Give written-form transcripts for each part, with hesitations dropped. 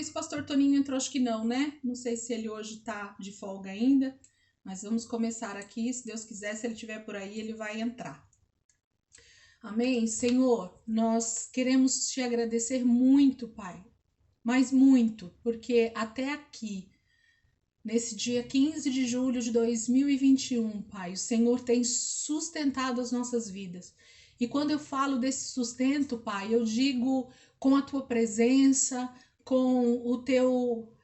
ver se o pastor Toninho entrou, acho que não, né? Não sei se ele hoje tá de folga ainda, mas vamos começar aqui, se Deus quiser, se ele estiver por aí, ele vai entrar. Amém? Senhor, nós queremos te agradecer muito, Pai, mas muito, porque até aqui, nesse dia 15 de julho de 2021, Pai, o Senhor tem sustentado as nossas vidas. E quando eu falo desse sustento, Pai, eu digo com a tua presença, com o teu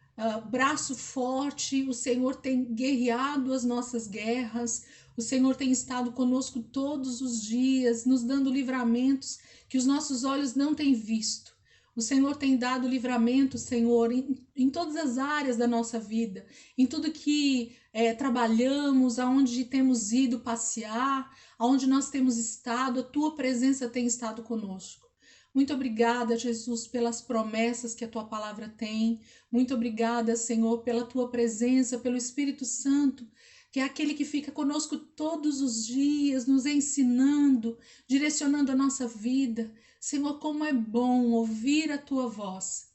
braço forte, o Senhor tem guerreado as nossas guerras, o Senhor tem estado conosco todos os dias, nos dando livramentos que os nossos olhos não têm visto. O Senhor tem dado livramento, Senhor, em todas as áreas da nossa vida, em tudo que trabalhamos, aonde temos ido passear, aonde nós temos estado, a tua presença tem estado conosco. Muito obrigada, Jesus, pelas promessas que a tua palavra tem. Muito obrigada, Senhor, pela tua presença, pelo Espírito Santo, que é aquele que fica conosco todos os dias, nos ensinando, direcionando a nossa vida. Senhor, como é bom ouvir a tua voz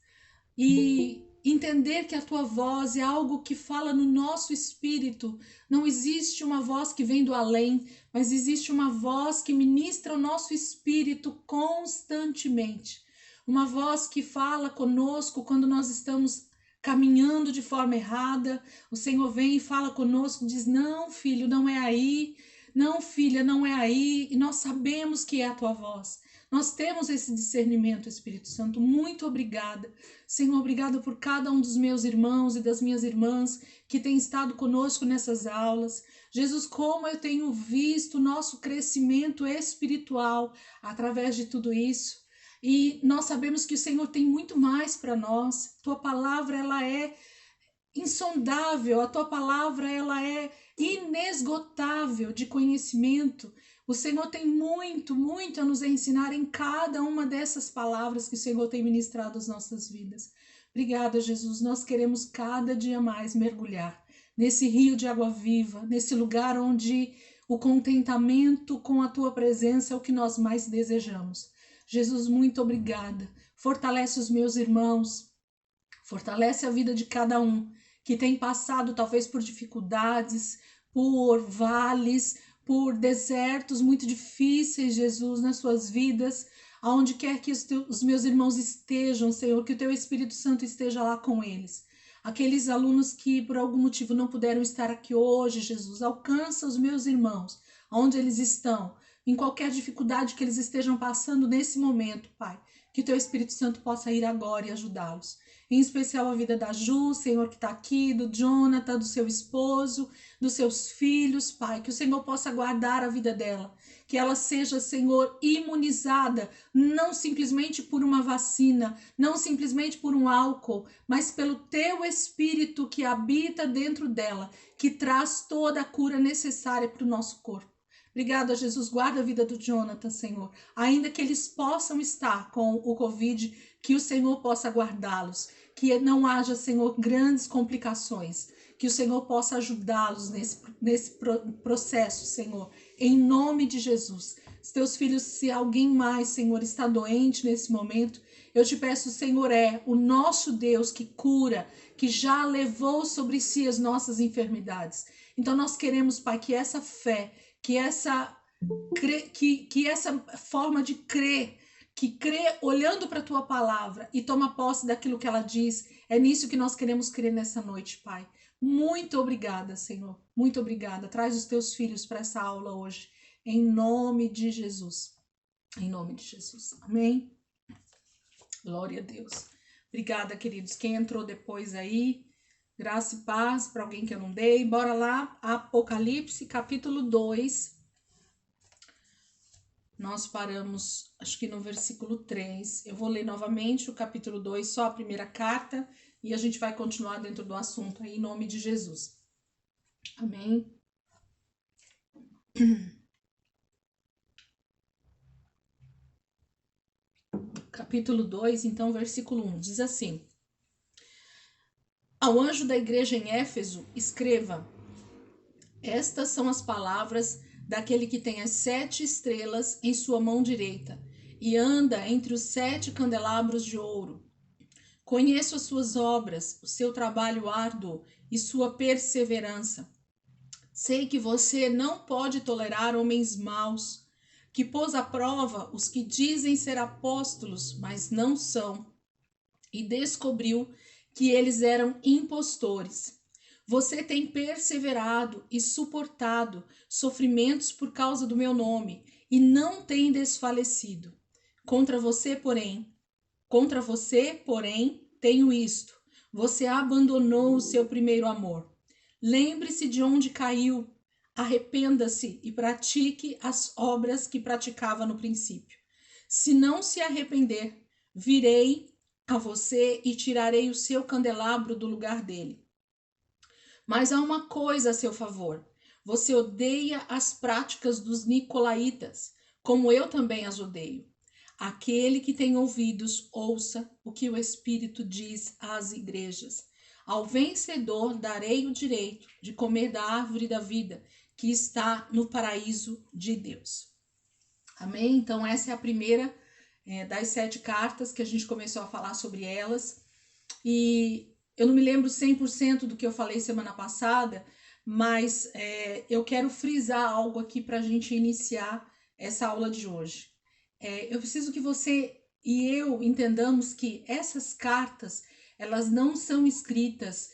e entender que a tua voz é algo que fala no nosso espírito. Não existe uma voz que vem do além, mas existe uma voz que ministra o nosso espírito constantemente. Uma voz que fala conosco quando nós estamos caminhando de forma errada. O Senhor vem e fala conosco, diz: não, filho, não é aí. Não, filha, não é aí. E nós sabemos que é a tua voz. Nós temos esse discernimento, Espírito Santo. Muito obrigada. Senhor, obrigada por cada um dos meus irmãos e das minhas irmãs que têm estado conosco nessas aulas. Jesus, como eu tenho visto o nosso crescimento espiritual através de tudo isso. E nós sabemos que o Senhor tem muito mais para nós. Tua palavra, ela é insondável. A tua palavra, ela é inesgotável de conhecimento. O Senhor tem muito, muito a nos ensinar em cada uma dessas palavras que o Senhor tem ministrado às nossas vidas. Obrigada, Jesus. Nós queremos cada dia mais mergulhar nesse rio de água viva, nesse lugar onde o contentamento com a tua presença é o que nós mais desejamos. Jesus, muito obrigada. Fortalece os meus irmãos, fortalece a vida de cada um que tem passado talvez por dificuldades, por vales, por desertos muito difíceis, Jesus, nas suas vidas, aonde quer que os meus irmãos estejam, Senhor, que o teu Espírito Santo esteja lá com eles. Aqueles alunos que por algum motivo não puderam estar aqui hoje, Jesus, alcança os meus irmãos, onde eles estão, em qualquer dificuldade que eles estejam passando nesse momento, Pai, que o teu Espírito Santo possa ir agora e ajudá-los. Em especial a vida da Ju, Senhor, que está aqui, do Jonathan, do seu esposo, dos seus filhos, Pai, que o Senhor possa guardar a vida dela, que ela seja, Senhor, imunizada, não simplesmente por uma vacina, não simplesmente por um álcool, mas pelo teu Espírito que habita dentro dela, que traz toda a cura necessária para o nosso corpo. Obrigada, Jesus, guarda a vida do Jonathan, Senhor, ainda que eles possam estar com o Covid, que o Senhor possa guardá-los, que não haja, Senhor, grandes complicações, que o Senhor possa ajudá-los nesse processo, Senhor, em nome de Jesus. Se teus filhos, se alguém mais, Senhor, está doente nesse momento, eu te peço, Senhor, é o nosso Deus que cura, que já levou sobre si as nossas enfermidades. Então nós queremos, Pai, que essa fé, que essa forma de crer, que crê olhando para a tua palavra e toma posse daquilo que ela diz, é nisso que nós queremos crer nessa noite, Pai. Muito obrigada, Senhor. Muito obrigada. Traz os teus filhos para essa aula hoje, em nome de Jesus. Em nome de Jesus. Amém? Glória a Deus. Obrigada, queridos. Quem entrou depois aí, graça e paz para alguém que eu não dei. Bora lá, Apocalipse, capítulo 2. Nós paramos, acho que no versículo 3. Eu vou ler novamente o capítulo 2, só a primeira carta, e a gente vai continuar dentro do assunto aí, em nome de Jesus. Amém? Capítulo 2, então, versículo 1, diz assim: Ao anjo da igreja em Éfeso, escreva: Estas são as palavras daquele que tem as 7 estrelas em sua mão direita e anda entre os 7 candelabros de ouro. Conheço as suas obras, o seu trabalho árduo e sua perseverança. Sei que você não pode tolerar homens maus, que pôs à prova os que dizem ser apóstolos, mas não são, e descobriu que eles eram impostores. Você tem perseverado e suportado sofrimentos por causa do meu nome e não tem desfalecido. Contra você, porém, tenho isto: você abandonou o seu primeiro amor. Lembre-se de onde caiu, arrependa-se e pratique as obras que praticava no princípio. Se não se arrepender, virei a você e tirarei o seu candelabro do lugar dele. Mas há uma coisa a seu favor: você odeia as práticas dos nicolaítas, como eu também as odeio. Aquele que tem ouvidos, ouça o que o Espírito diz às igrejas. Ao vencedor darei o direito de comer da árvore da vida, que está no paraíso de Deus. Amém? Então essa é a primeira das 7 cartas que a gente começou a falar sobre elas. E eu não me lembro 100% do que eu falei semana passada, mas eu quero frisar algo aqui para a gente iniciar essa aula de hoje. Eu preciso que você e eu entendamos que essas cartas, elas não são escritas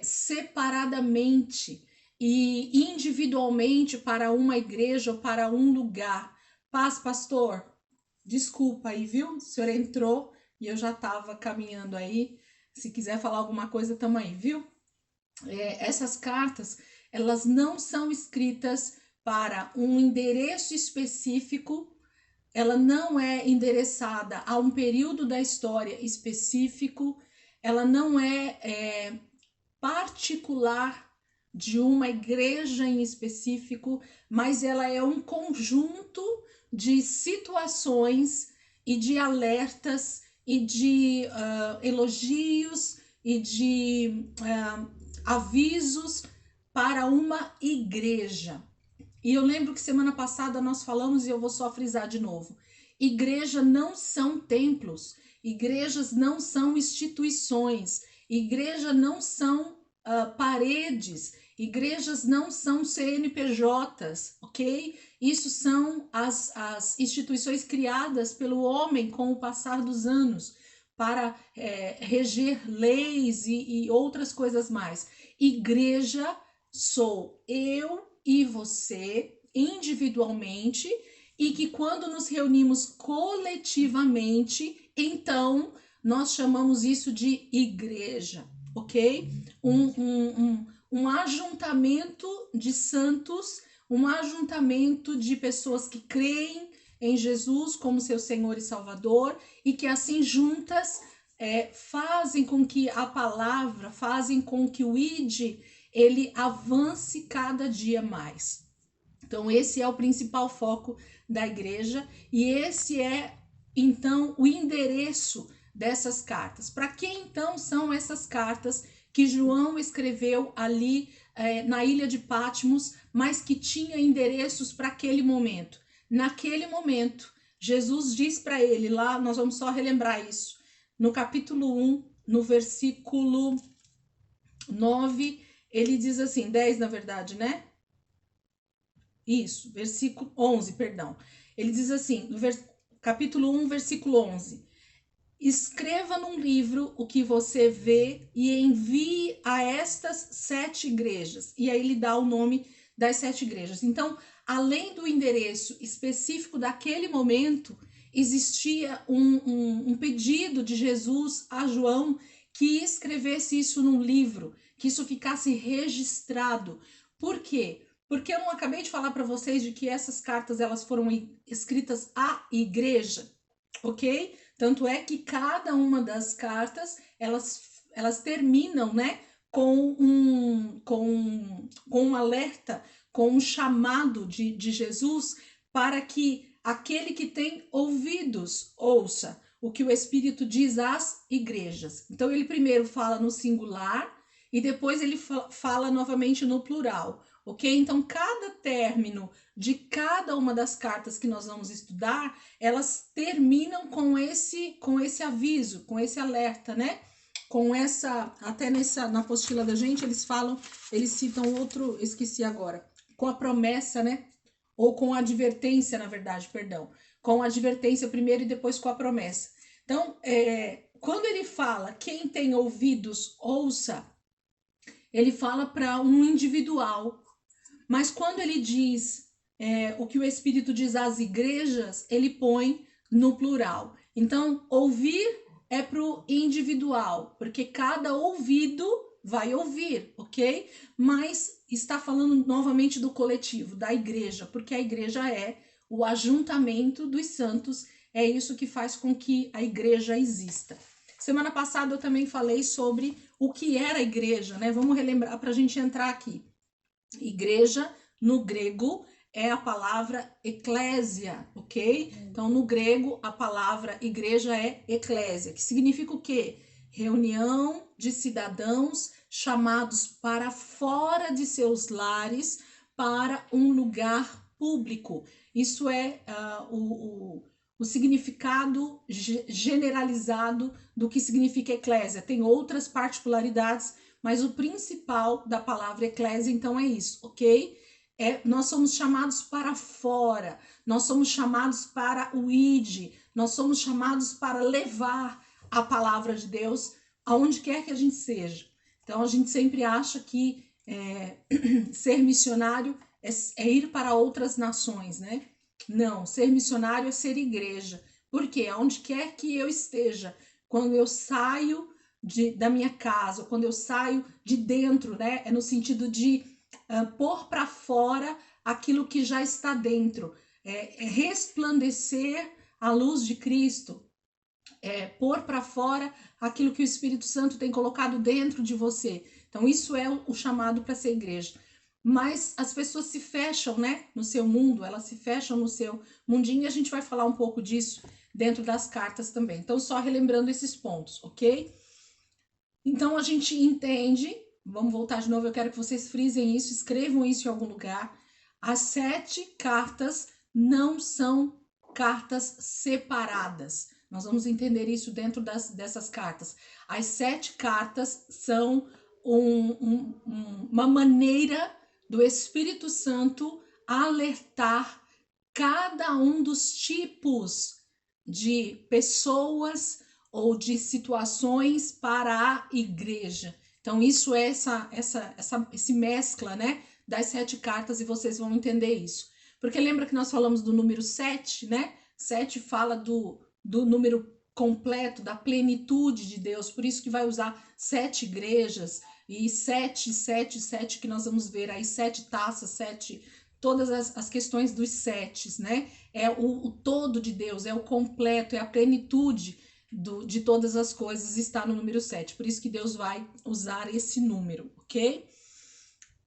separadamente e individualmente para uma igreja ou para um lugar. Paz, pastor, desculpa aí, viu? O senhor entrou e eu já estava caminhando aí. Se quiser falar alguma coisa, tamo aí, viu? Essas cartas, elas não são escritas para um endereço específico, ela não é endereçada a um período da história específico, ela não é particular de uma igreja em específico, mas ela é um conjunto de situações e de alertas e de elogios e de avisos para uma igreja. E eu lembro que semana passada nós falamos, e eu vou só frisar de novo: igreja não são templos, igrejas não são instituições, igreja não são paredes, igrejas não são CNPJs, ok? Isso são as instituições criadas pelo homem com o passar dos anos para reger leis e outras coisas mais. Igreja sou eu e você individualmente, e que quando nos reunimos coletivamente, então nós chamamos isso de igreja, ok? Um ajuntamento de santos, um ajuntamento de pessoas que creem em Jesus como seu Senhor e Salvador, e que assim juntas fazem com que a palavra, fazem com que o ID ele avance cada dia mais. Então esse é o principal foco da igreja e esse é então o endereço dessas cartas. Para que então são essas cartas que João escreveu ali na ilha de Patmos, mas que tinha endereços para aquele momento? Naquele momento, Jesus diz para ele lá, nós vamos só relembrar isso, no capítulo 1, no versículo 9, ele diz assim, 10 na verdade, né? Isso, versículo 11, perdão. Ele diz assim, no capítulo 1, versículo 11. Escreva num livro o que você vê e envie a estas 7 igrejas. E aí ele dá o nome das 7 igrejas. Então, além do endereço específico daquele momento, existia um pedido de Jesus a João que escrevesse isso num livro, que isso ficasse registrado. Por quê? Porque eu não acabei de falar para vocês de que essas cartas elas foram escritas à igreja, ok? Tanto é que cada uma das cartas elas terminam, né, com um alerta, com um chamado de Jesus para que aquele que tem ouvidos ouça o que o Espírito diz às igrejas. Então ele primeiro fala no singular e depois ele fala novamente no plural, ok? Então cada término de cada uma das cartas que nós vamos estudar, elas terminam com esse aviso, com esse alerta, né? com essa, até na apostila da gente, eles citam outro, esqueci agora, com a promessa, né? Ou com a advertência, na verdade, perdão. Com a advertência primeiro e depois com a promessa. Então, quando ele fala, quem tem ouvidos, ouça, ele fala para um individual. Mas quando ele diz o que o Espírito diz às igrejas, ele põe no plural. Então, ouvir é para o individual, porque cada ouvido vai ouvir, ok? Mas está falando novamente do coletivo, da igreja, porque a igreja é o ajuntamento dos santos, é isso que faz com que a igreja exista. Semana passada eu também falei sobre o que era a igreja, né? Vamos relembrar para a gente entrar aqui. Igreja, no grego, é a palavra eclésia, ok? Então, no grego, a palavra igreja é eclésia, que significa o quê? Reunião de cidadãos chamados para fora de seus lares para um lugar público. Isso é o significado generalizado do que significa eclésia. Tem outras particularidades, mas o principal da palavra eclésia, então, é isso, ok? Nós somos chamados para fora, nós somos chamados para o id, nós somos chamados para levar a palavra de Deus aonde quer que a gente seja. Então, a gente sempre acha que ser missionário é ir para outras nações, né? Não, ser missionário é ser igreja. Por quê? Aonde quer que eu esteja, quando eu saio da minha casa, quando eu saio de dentro, né? É no sentido de pôr para fora aquilo que já está dentro, resplandecer a luz de Cristo, pôr para fora aquilo que o Espírito Santo tem colocado dentro de você. Então, isso é o chamado para ser igreja. Mas as pessoas se fecham, né, no seu mundo, elas se fecham no seu mundinho, e a gente vai falar um pouco disso dentro das cartas também. Então, só relembrando esses pontos, ok? Então, a gente entende, vamos voltar de novo, eu quero que vocês frisem isso, escrevam isso em algum lugar. As 7 cartas não são cartas separadas. Nós vamos entender isso dentro dessas cartas. As 7 cartas são uma maneira do Espírito Santo alertar cada um dos tipos de pessoas ou de situações para a igreja. Então, isso é esse mescla, né, das 7 cartas, e vocês vão entender isso. Porque lembra que nós falamos do número 7, né? 7 fala do número completo, da plenitude de Deus, por isso que vai usar 7 igrejas, e 7, que nós vamos ver aí, 7 taças, 7, todas as questões dos 7, né? É o todo de Deus, é o completo, é a plenitude de todas as coisas, está no número 7. Por isso que Deus vai usar esse número, ok?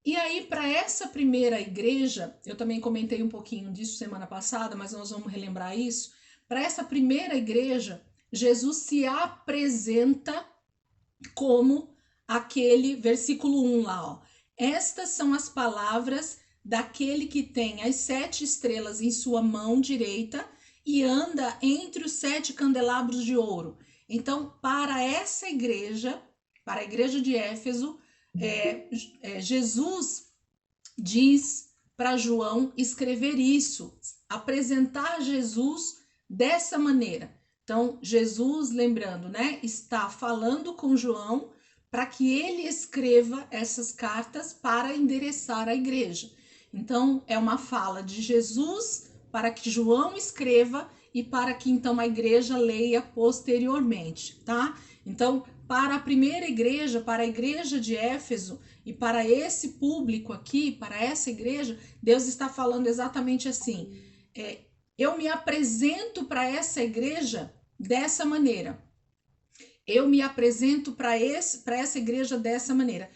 E aí, para essa primeira igreja, eu também comentei um pouquinho disso semana passada, mas nós vamos relembrar isso. Para essa primeira igreja, Jesus se apresenta como aquele versículo 1 lá, ó. Estas são as palavras daquele que tem as 7 estrelas em sua mão direita e anda entre os 7 candelabros de ouro. Então, para essa igreja, para a igreja de Éfeso, Jesus diz para João escrever isso, apresentar Jesus dessa maneira. Então, Jesus, lembrando, né, está falando com João para que ele escreva essas cartas para endereçar a igreja. Então, é uma fala de Jesus para que João escreva e para que então a igreja leia posteriormente, tá? Então, para a primeira igreja, para a igreja de Éfeso e para esse público aqui, para essa igreja, Deus está falando exatamente assim: eu me apresento para essa igreja dessa maneira. Eu me apresento para essa igreja dessa maneira.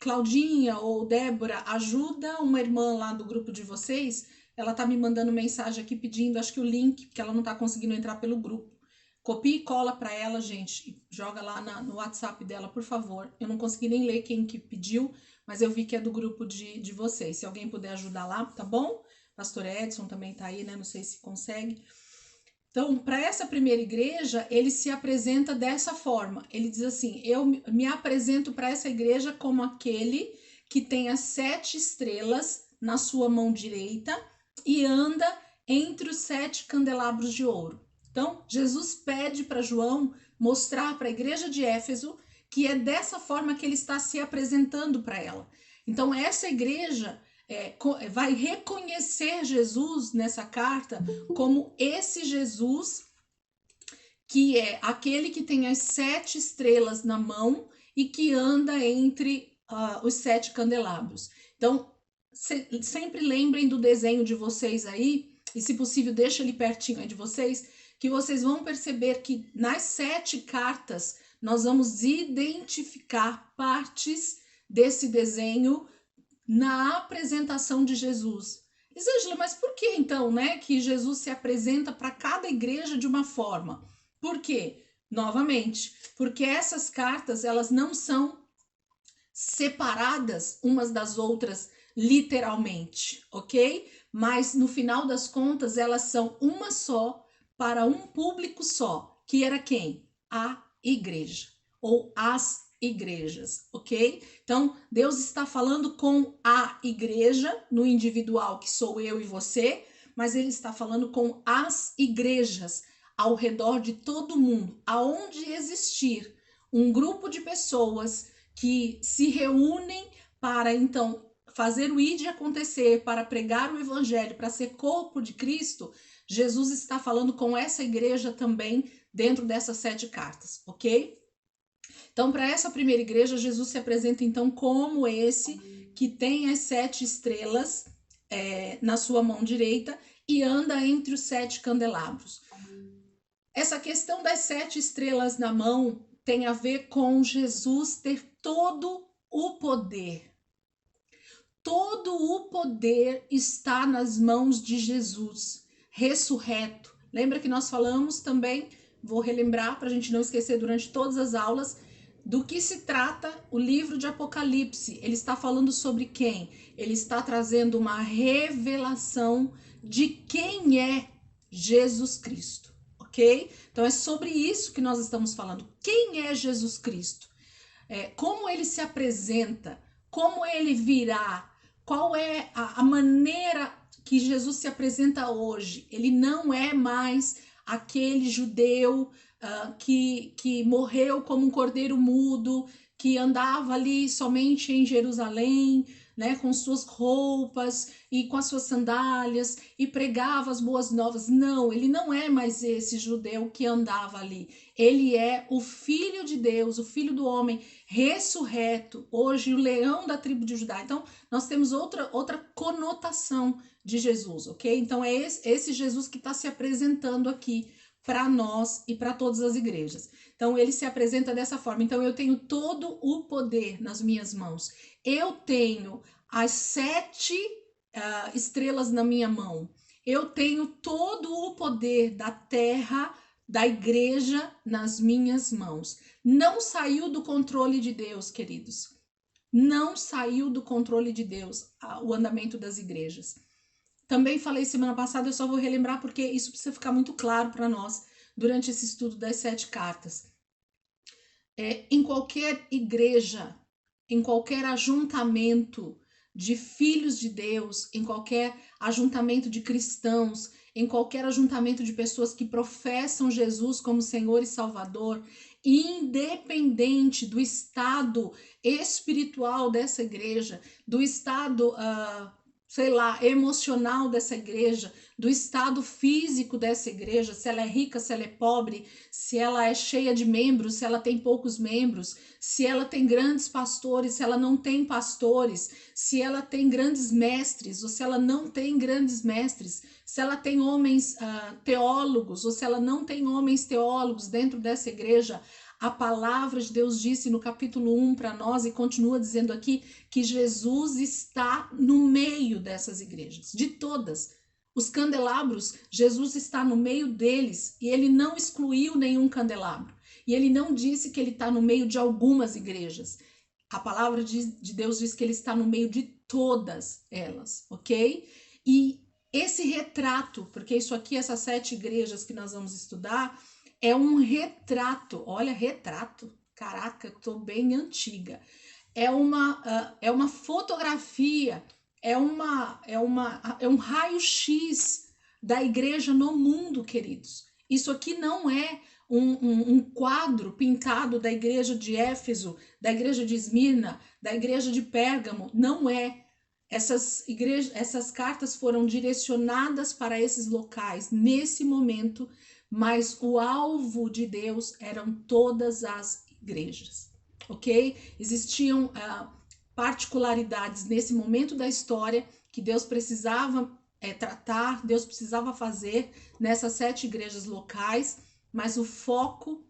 Claudinha ou Débora, ajuda uma irmã lá do grupo de vocês. Ela tá me mandando mensagem aqui pedindo, acho que o link, porque ela não tá conseguindo entrar pelo grupo. Copia e cola para ela, gente, e joga lá no WhatsApp dela, por favor. Eu não consegui nem ler quem que pediu, mas eu vi que é do grupo de vocês. Se alguém puder ajudar lá, tá bom? Pastor Edson também tá aí, né? Não sei se consegue. Então, para essa primeira igreja, ele se apresenta dessa forma. Ele diz assim: eu me apresento para essa igreja como aquele que tem as 7 estrelas na sua mão direita e anda entre os 7 candelabros de ouro. Então, Jesus pede para João mostrar para a igreja de Éfeso que é dessa forma que ele está se apresentando para ela. Então, essa igreja vai reconhecer Jesus nessa carta como esse Jesus que é aquele que tem as 7 estrelas na mão e que anda entre os 7 candelabros. Então, sempre lembrem do desenho de vocês aí, e se possível, deixa ele pertinho aí de vocês, que vocês vão perceber que nas 7 cartas nós vamos identificar partes desse desenho na apresentação de Jesus. Isângela, mas por que então, né, que Jesus se apresenta para cada igreja de uma forma? Por quê? Novamente, porque essas cartas, elas não são separadas umas das outras literalmente, ok? Mas no final das contas, elas são uma só para um público só, que era quem? A igreja, ou as igrejas, ok? Então, Deus está falando com a igreja, no individual, que sou eu e você, mas ele está falando com as igrejas ao redor de todo mundo, aonde existir um grupo de pessoas que se reúnem para, então, fazer o ID acontecer, para pregar o evangelho, para ser corpo de Cristo, Jesus está falando com essa igreja também dentro dessas 7 cartas, ok? Então, para essa primeira igreja, Jesus se apresenta então como esse que tem as 7 estrelas na sua mão direita e anda entre os 7 candelabros. Essa questão das 7 estrelas na mão tem a ver com Jesus ter todo o poder. Todo o poder está nas mãos de Jesus, ressurreto. Lembra que nós falamos também, vou relembrar para a gente não esquecer durante todas as aulas, do que se trata o livro de Apocalipse. Ele está falando sobre quem? Ele está trazendo uma revelação de quem é Jesus Cristo, ok? Então é sobre isso que nós estamos falando. Quem é Jesus Cristo? Como ele se apresenta? Como ele virá? Qual é a maneira que Jesus se apresenta hoje? Ele não é mais aquele judeu que morreu como um cordeiro mudo, que andava ali somente em Jerusalém, né, com suas roupas e com as suas sandálias e pregava as boas novas. Não, ele não é mais esse judeu que andava ali. Ele é o Filho de Deus, o Filho do homem ressurreto, hoje o leão da tribo de Judá. Então, nós temos outra conotação de Jesus, ok? Então, é esse Jesus que está se apresentando aqui para nós e para todas as igrejas. Então, ele se apresenta dessa forma. Então, eu tenho todo o poder nas minhas mãos. Eu tenho as 7 estrelas na minha mão. Eu tenho todo o poder da terra, da igreja nas minhas mãos. Não saiu do controle de Deus, queridos. Não saiu do controle de Deus o andamento das igrejas. Também falei semana passada, eu só vou relembrar porque isso precisa ficar muito claro para nós durante esse estudo das 7 cartas. Em qualquer igreja, em qualquer ajuntamento de filhos de Deus, em qualquer ajuntamento de cristãos, em qualquer ajuntamento de pessoas que professam Jesus como Senhor e Salvador, independente do estado espiritual dessa igreja, do estado emocional dessa igreja, do estado físico dessa igreja, se ela é rica, se ela é pobre, se ela é cheia de membros, se ela tem poucos membros, se ela tem grandes pastores, se ela não tem pastores, se ela tem grandes mestres ou se ela não tem grandes mestres, se ela tem homens teólogos ou se ela não tem homens teólogos dentro dessa igreja. A palavra de Deus disse no capítulo 1 para nós e continua dizendo aqui que Jesus está no meio dessas igrejas, de todas. Os candelabros, Jesus está no meio deles e ele não excluiu nenhum candelabro. E ele não disse que ele está no meio de algumas igrejas. A palavra de Deus diz que ele está no meio de todas elas, ok? E esse retrato, porque isso aqui, essas 7 igrejas que nós vamos estudar, é um retrato. Olha, retrato. Caraca, eu tô bem antiga. É uma fotografia, é um raio-x da igreja no mundo, queridos. Isso aqui não é um quadro pintado da igreja de Éfeso, da igreja de Esmirna, da igreja de Pérgamo. Não é. Essas cartas foram direcionadas para esses locais nesse momento, mas o alvo de Deus eram todas as igrejas, ok? Existiam particularidades nesse momento da história que Deus precisava tratar, Deus precisava fazer nessas 7 igrejas locais, mas o foco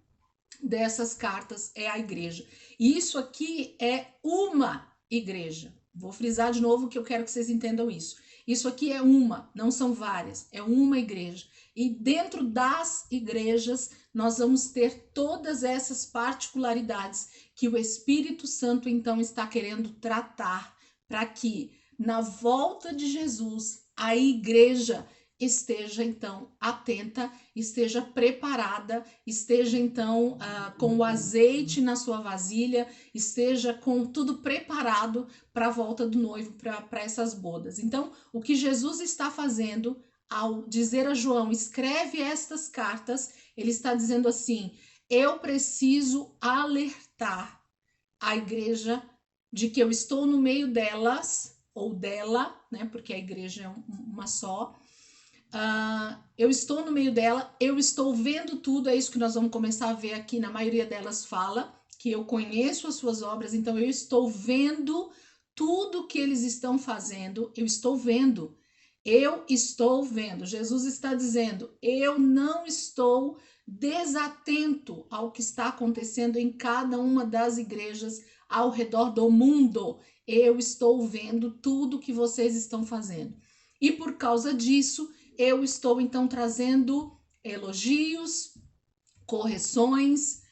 dessas cartas é a igreja. E isso aqui é uma igreja. Vou frisar de novo que eu quero que vocês entendam isso. Isso aqui é uma, não são várias, é uma igreja. E dentro das igrejas, nós vamos ter todas essas particularidades que o Espírito Santo, então, está querendo tratar para que, na volta de Jesus, a igreja esteja, então, atenta, esteja preparada, esteja, então, com o azeite na sua vasilha, esteja com tudo preparado para a volta do noivo, para essas bodas. Então, o que Jesus está fazendo ao dizer a João, escreve estas cartas, ele está dizendo assim, eu preciso alertar a igreja de que eu estou no meio delas, ou dela, né, porque a igreja é uma só, eu estou no meio dela, eu estou vendo tudo, é isso que nós vamos começar a ver aqui, na maioria delas fala, que eu conheço as suas obras, então eu estou vendo tudo que eles estão fazendo, eu estou vendo, Jesus está dizendo, eu não estou desatento ao que está acontecendo em cada uma das igrejas ao redor do mundo, eu estou vendo tudo que vocês estão fazendo, e por causa disso, eu estou então trazendo elogios, correções,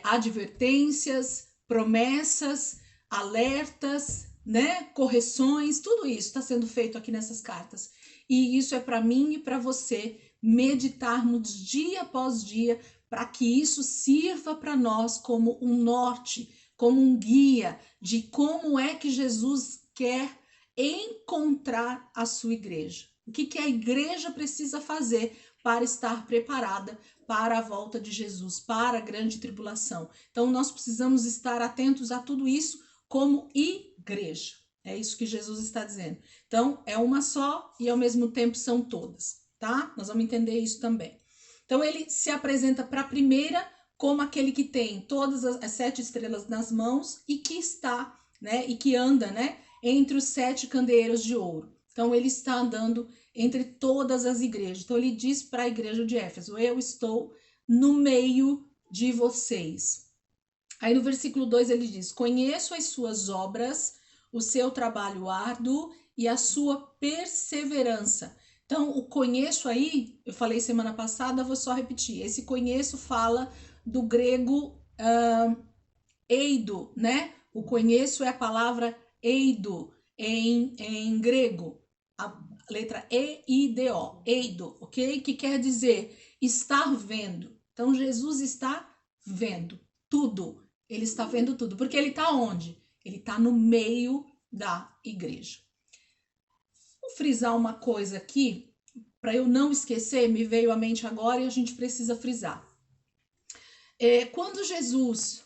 advertências, promessas, alertas, né? Correções, tudo isso está sendo feito aqui nessas cartas. E isso é para mim e para você meditarmos dia após dia para que isso sirva para nós como um norte, como um guia de como é que Jesus quer encontrar a sua igreja. O que a igreja precisa fazer para estar preparada para a volta de Jesus, para a grande tribulação. Então, nós precisamos estar atentos a tudo isso como igreja. É isso que Jesus está dizendo. Então, é uma só e ao mesmo tempo são todas, tá? Nós vamos entender isso também. Então, ele se apresenta para a primeira como aquele que tem todas as 7 estrelas nas mãos e que está, né, e que anda, né, entre os 7 candeeiros de ouro. Então, ele está andando entre todas as igrejas. Então, ele diz para a igreja de Éfeso, eu estou no meio de vocês. Aí, no versículo 2, ele diz, conheço as suas obras, o seu trabalho árduo e a sua perseverança. Então, o conheço aí, eu falei semana passada, vou só repetir. Esse conheço fala do grego eido, né? O conheço é a palavra eido em grego. A letra E-I-D-O, eido, ok? Que quer dizer estar vendo. Então, Jesus está vendo tudo. Ele está vendo tudo. Porque ele está onde? Ele está no meio da igreja. Vou frisar uma coisa aqui, para eu não esquecer, me veio à mente agora e a gente precisa frisar. Quando Jesus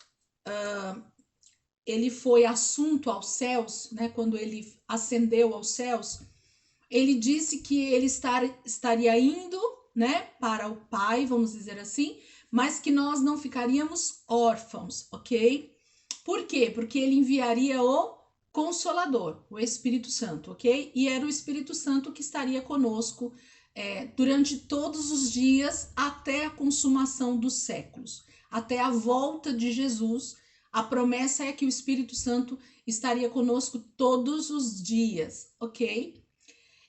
ele foi assunto aos céus, né? Quando ele ascendeu aos céus, ele disse que ele estaria indo, né, para o Pai, vamos dizer assim, mas que nós não ficaríamos órfãos, ok? Por quê? Porque ele enviaria o Consolador, o Espírito Santo, ok? E era o Espírito Santo que estaria conosco durante todos os dias até a consumação dos séculos, até a volta de Jesus. A promessa é que o Espírito Santo estaria conosco todos os dias, ok?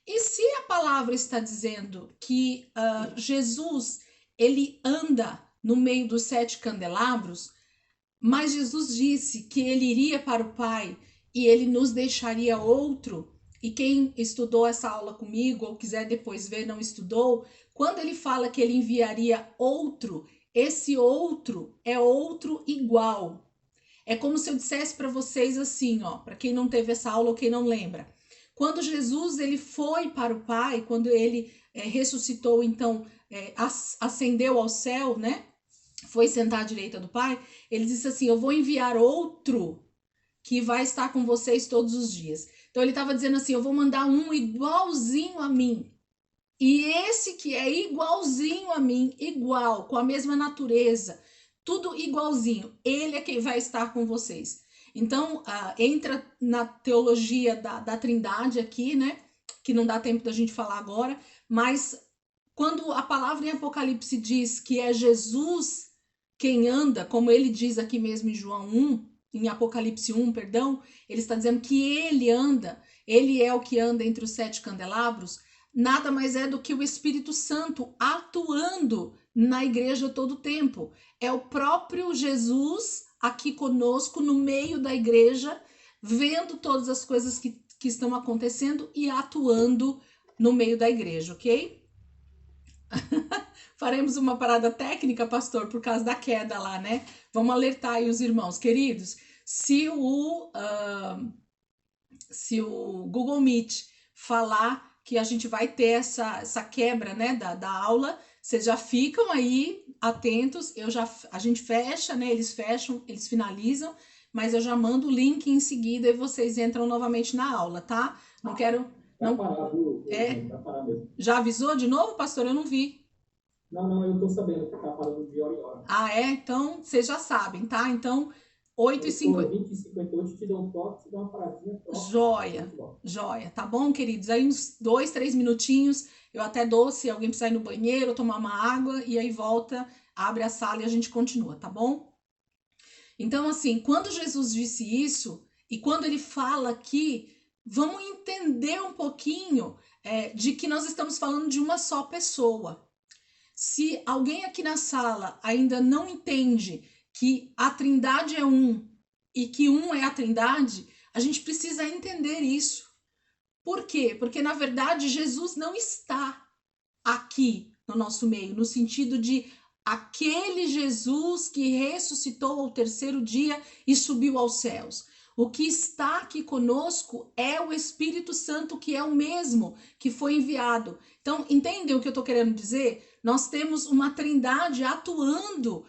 E se a palavra está dizendo que Jesus, ele anda no meio dos 7 candelabros, mas Jesus disse que ele iria para o Pai e ele nos deixaria outro, e quem estudou essa aula comigo ou quiser depois ver, não estudou, quando ele fala que ele enviaria outro, esse outro é outro igual. É como se eu dissesse para vocês assim, ó, para quem não teve essa aula ou quem não lembra. Quando Jesus ele foi para o Pai, quando ele ressuscitou, então ascendeu ao céu, né? Foi sentar à direita do Pai, ele disse assim: eu vou enviar outro que vai estar com vocês todos os dias. Então ele estava dizendo assim: eu vou mandar um igualzinho a mim. E esse que é igualzinho a mim, igual, com a mesma natureza, tudo igualzinho, ele é quem vai estar com vocês. Então, entra na teologia da Trindade aqui, né? Que não dá tempo da gente falar agora, mas quando a palavra em Apocalipse diz que é Jesus quem anda, como ele diz aqui mesmo em João 1, em Apocalipse 1, perdão, ele está dizendo que ele anda, ele é o que anda entre os 7 candelabros, nada mais é do que o Espírito Santo atuando na igreja todo o tempo. É o próprio Jesus aqui conosco, no meio da igreja, vendo todas as coisas que estão acontecendo e atuando no meio da igreja, ok? Faremos uma parada técnica, pastor, por causa da queda lá, né? Vamos alertar aí os irmãos. Queridos, se o Google Meet falar que a gente vai ter essa quebra, né, da aula, vocês já ficam aí atentos, a gente fecha, né, eles fecham, eles finalizam, mas eu já mando o link em seguida e vocês entram novamente na aula, tá? Não quero... Não, parar, viu? Vai parar mesmo. Já avisou de novo, pastor? Eu não vi. Não, eu tô sabendo que tá parando de hora em hora. Ah, é? Então, vocês já sabem, tá? Então, 8h50... 20h58, te dou um toque, te dou uma paradinha. Joia, joia. Tá bom, queridos? Aí uns 2, 3 minutinhos, eu até dou se alguém precisar ir no banheiro, tomar uma água, e aí volta, abre a sala e a gente continua, tá bom? Então, assim, quando Jesus disse isso, e quando ele fala aqui, vamos entender um pouquinho de que nós estamos falando de uma só pessoa. Se alguém aqui na sala ainda não entende que a Trindade é um e que um é a Trindade, a gente precisa entender isso. Por quê? Porque, na verdade, Jesus não está aqui no nosso meio, no sentido de aquele Jesus que ressuscitou ao terceiro dia e subiu aos céus. O que está aqui conosco é o Espírito Santo, que é o mesmo que foi enviado. Então, entendem o que eu estou querendo dizer? Nós temos uma trindade atuando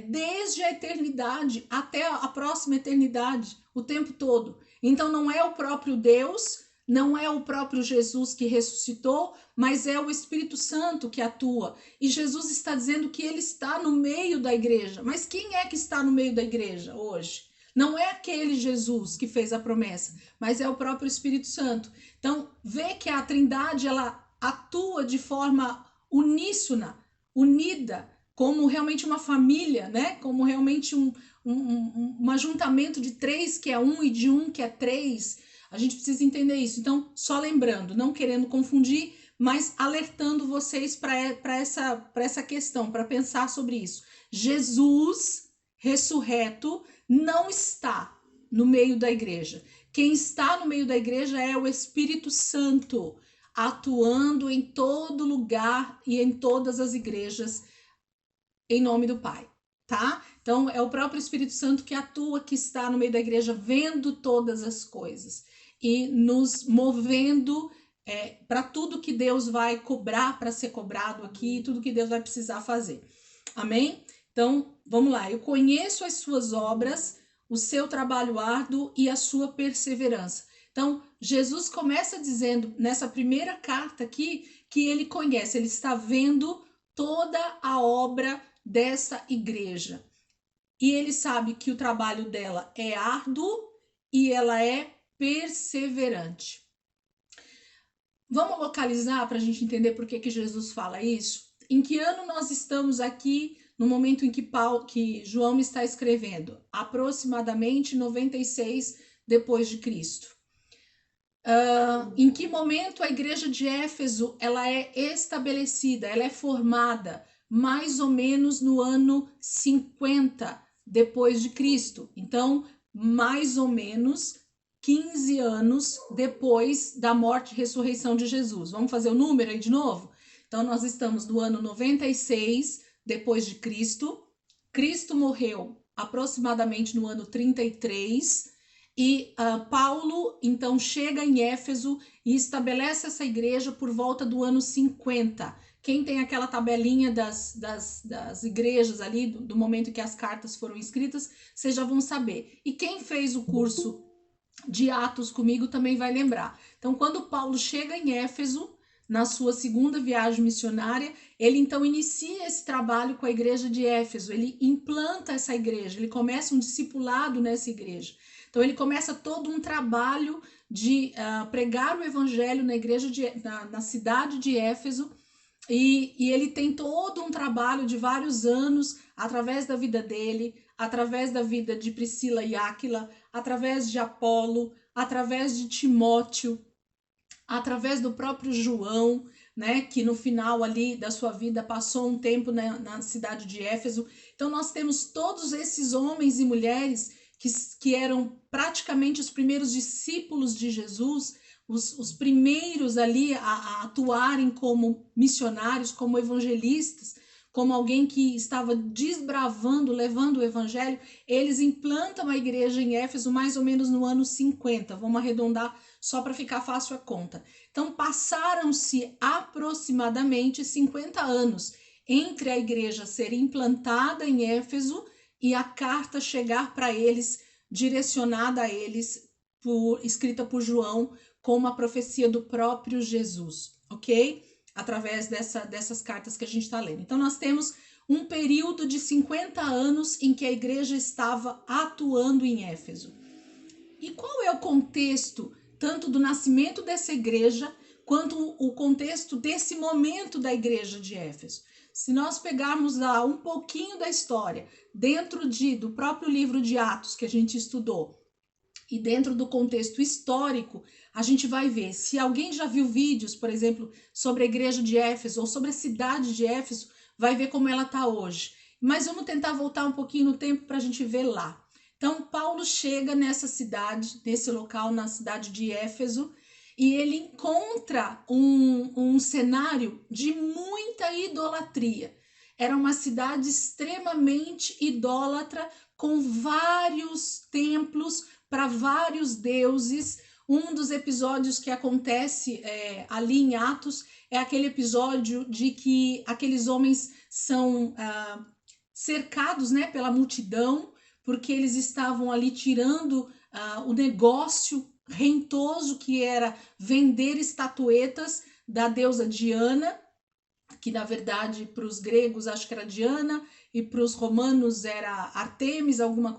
desde a eternidade até a próxima eternidade, o tempo todo. Então, não é o próprio Deus, não é o próprio Jesus que ressuscitou, mas é o Espírito Santo que atua. E Jesus está dizendo que ele está no meio da igreja. Mas quem é que está no meio da igreja hoje? Não é aquele Jesus que fez a promessa, mas é o próprio Espírito Santo. Então, vê que a Trindade ela atua de forma uníssona, unida, como realmente uma família, né? Como realmente um ajuntamento de 3 que é 1 e de 1 que é 3. A gente precisa entender isso. Então, só lembrando, não querendo confundir, mas alertando vocês para essa questão, para pensar sobre isso. Jesus ressurreto não está no meio da igreja. Quem está no meio da igreja é o Espírito Santo, atuando em todo lugar e em todas as igrejas, em nome do Pai, tá? Então, é o próprio Espírito Santo que atua, que está no meio da igreja, vendo todas as coisas e nos movendo para tudo que Deus vai cobrar para ser cobrado aqui, tudo que Deus vai precisar fazer. Amém? Então, vamos lá. Eu conheço as suas obras, o seu trabalho árduo e a sua perseverança. Então, Jesus começa dizendo nessa primeira carta aqui que ele conhece, ele está vendo toda a obra dessa igreja. E ele sabe que o trabalho dela é árduo e ela é perseverante. Vamos localizar para a gente entender por que Jesus fala isso? Em que ano nós estamos aqui no momento em que João está escrevendo? Aproximadamente 96 depois de Cristo. Em que momento a igreja de Éfeso ela é estabelecida, ela é formada? Mais ou menos no ano 50 depois de Cristo. Então, mais ou menos 15 anos depois da morte e ressurreição de Jesus. Vamos fazer o número aí de novo? Então, nós estamos no ano 96 depois de Cristo. Cristo morreu aproximadamente no ano 33 e Paulo, então, chega em Éfeso e estabelece essa igreja por volta do ano 50. Quem tem aquela tabelinha das igrejas ali, do momento que as cartas foram escritas, vocês já vão saber. E quem fez o curso de Atos comigo também vai lembrar. Então, quando Paulo chega em Éfeso, na sua segunda viagem missionária, ele então inicia esse trabalho com a igreja de Éfeso, ele implanta essa igreja, ele começa um discipulado nessa igreja. Então, ele começa todo um trabalho de pregar o evangelho na igreja na cidade de Éfeso, e ele tem todo um trabalho de vários anos, através da vida dele, através da vida de Priscila e Áquila, através de Apolo, através de Timóteo, através do próprio João, né, que no final ali da sua vida passou um tempo na cidade de Éfeso. Então nós temos todos esses homens e mulheres que eram praticamente os primeiros discípulos de Jesus, os primeiros ali a atuarem como missionários, como evangelistas, como alguém que estava desbravando, levando o evangelho. Eles implantam a igreja em Éfeso mais ou menos no ano 50, vamos arredondar só para ficar fácil a conta. Então passaram-se aproximadamente 50 anos entre a igreja ser implantada em Éfeso e a carta chegar para eles, direcionada a eles, escrita por João, com uma profecia do próprio Jesus, ok? Através dessas cartas que a gente está lendo. Então, nós temos um período de 50 anos em que a igreja estava atuando em Éfeso. E qual é o contexto, tanto do nascimento dessa igreja, quanto o contexto desse momento da igreja de Éfeso? Se nós pegarmos um pouquinho da história, dentro do próprio livro de Atos que a gente estudou, e dentro do contexto histórico, a gente vai ver, se alguém já viu vídeos, por exemplo, sobre a igreja de Éfeso ou sobre a cidade de Éfeso, vai ver como ela está hoje. Mas vamos tentar voltar um pouquinho no tempo para a gente ver lá. Então, Paulo chega nessa cidade, nesse local, na cidade de Éfeso, e ele encontra um cenário de muita idolatria. Era uma cidade extremamente idólatra, com vários templos para vários deuses. Um dos episódios que acontece ali em Atos é aquele episódio de que aqueles homens são cercados, né, pela multidão, porque eles estavam ali tirando o negócio rentoso que era vender estatuetas da deusa Diana, que na verdade para os gregos acho que era Diana e para os romanos era Artemis, alguma